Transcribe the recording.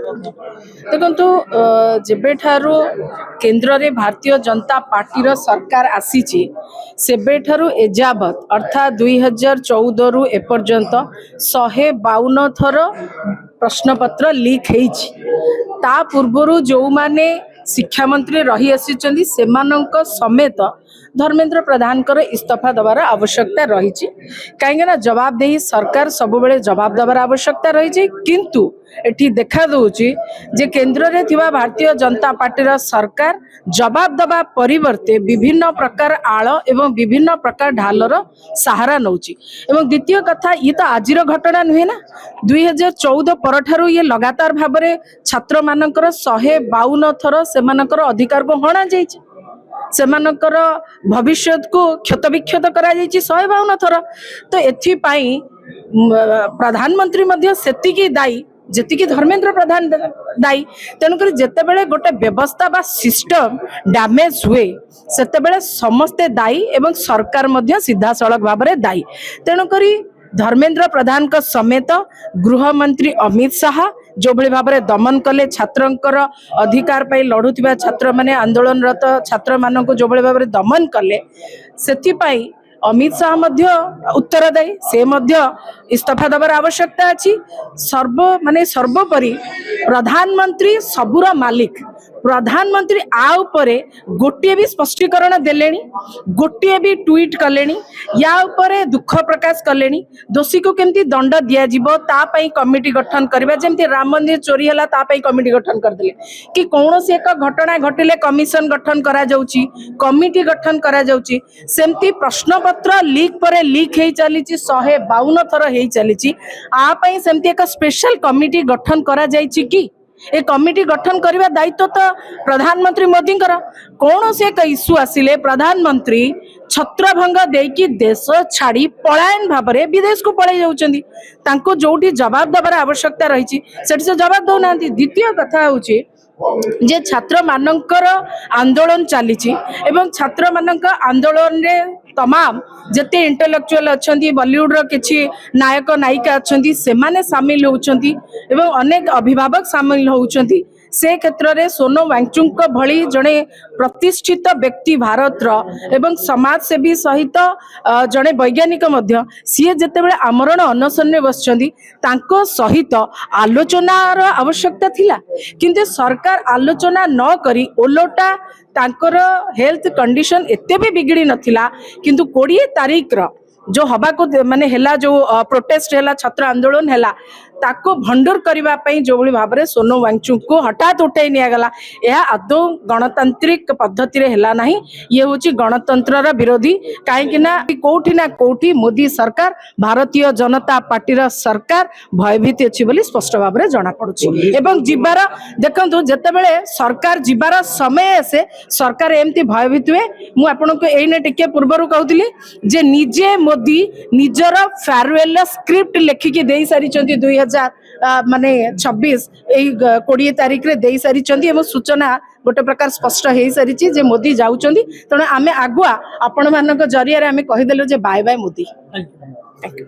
देखु जेबेठारू केन्द्र रे भारतीय जनता पार्टी रो सरकार आसीची सेबेठारू एजावत अर्थात 2014 रु एपर्यंत 152 थर प्रश्नपत्र लीक होईची। ता पूर्वरु जो माने शिक्षा मंत्री रही आसी समेत धर्मेंद्र प्रधान कर इस्तीफा दबार आवश्यकता रही कहीं जवाबदेही सरकार सब बेले जवाब दबार आवश्यकता रही किंतु एठी देखा दूची जे केंद्र रे थिबा भारतीय जनता पार्टी सरकार जवाब दबा परिवर्ते विभिन्न प्रकार आळ एवं विभिन्न प्रकार ढालर सहारा नौची। एवं द्वितीय कथा ये तो आजिर घटना नुहे ना 2014 परठारु ये लगातार भाव में छात्र मानकर 152 थर सेमानकर अधिकार को हणा जाइछि सेमानकर भविष्य को क्षत विक्षत करा जाइछि 152 थर। तो एथि पाई प्रधानमंत्री मध्य सेतिकी दायी जेतिकी धर्मेंद्र प्रधान दायी। तेणुक जिते गोटे व्यवस्था बा सिस्टम डैमेज हुए सेते समस्ते दायी एवं सरकार मध्य सीधा सड़क भाव में दायी। तेणुक धर्मेंद्र प्रधान का समेत गृह मंत्री अमित शाह जो भली भाव में दमन कले छात्रंकर अधिकार पाई लड़ुथिबा छात्र माने आंदोलनरत छात्र मानक जो भली भाव में दमन कले सेथिपाई अमित शाह मध्य उत्तरदायी से मध्य इस्तीफा दबार आवश्यकता अच्छी। सर्वोपरि प्रधानमंत्री सबुर मालिक प्रधानमंत्री आउपरे गोटे भी स्पष्टीकरण देले गोटे भी ट्वीट कले या उपरे दुख प्रकाश कले दोषी को केमती दंड दिया जिवो ता पई कमिटी गठन करबा जेमती राम मंदिर चोरी हला ता पई कमिटी गठन कर देले कि कौनसी एक घटना घटिले कमिशन गठन करा जाउची कमिटी गठन करा जाउची सेमती प्रश्न पत्र लीक परे लीक हे चलीची 152 थर हे चलीची आ पई सेमती एक स्पेशल कमिटी गठन करा जाइची कि ए कमिटी गठन करने दायित्व तो प्रधानमंत्री मोदी कौन से एक इश्यू आसिले प्रधानमंत्री छत्रभंग देकी देश छाड़ी पलायन भाव में विदेश को पड़े जाउछंदी तांको जोटी जवाब दबार आवश्यकता रही से जवाब दौना। द्वितीय कथा होची जे छात्र मानकर आंदोलन चली एवं छात्र मानक आंदोलन रे तमाम जते इंटेलेक्चुअल अच्छी बॉलीवुड रो किछि नायक नायिका अच्छी से माने सामिल होउछंती एवं अनेक अभिभावक सामिल होउछंती से क्षेत्र में सोनम वांगचुक भली जड़े प्रतिष्ठित व्यक्ति भारत एवं समाज सेवी सहित जड़े वैज्ञानिक सी जिते आमरण अनशन में बसचंदी तांको सहित आलोचनार आवश्यकता थिला किंतु सरकार आलोचना न करी ओलोटा तांकर हेल्थ कंडीशन एते भी बिगड़ी नथिला किंतु 20 तारीख जो हवा को माने हेला जो प्रोटेस्ट हेला छात्र आंदोलन हेला ताको भंडूर करबा पई जो भली भाबरे सोनम वांगचुक को हठात उठाई निया गला यह आदौ गणतांत्रिक पद्धति रे हेला नाही ये होची गणतंत्र विरोधी काहेकि ना कोठी मोदी सरकार भारतीय जनता पार्टी रा सरकार भयभीत अछि बोली स्पष्ट भाबरे जाना पड़ुछि। एवं जिबार देखंतु जते बेले सरकार जिबार समय आसे सरकार एमती भयभीत हुए मु आपन को एने टिके पूर्वरु कहउतिली जे निजे मोदी निजर फेयरवेल स्क्रिप्ट लेखिकी देई सारी चंती 2000 माने 26 20 तारीख रे देई सारी चंती एवं सूचना गोटे प्रकार स्पष्ट हो सारी जे मोदी जाउचंदी तेणु आमे आगुआ आपण मानक जरिया रे आमे कहि देलो जे bye bye Modi. Thank you.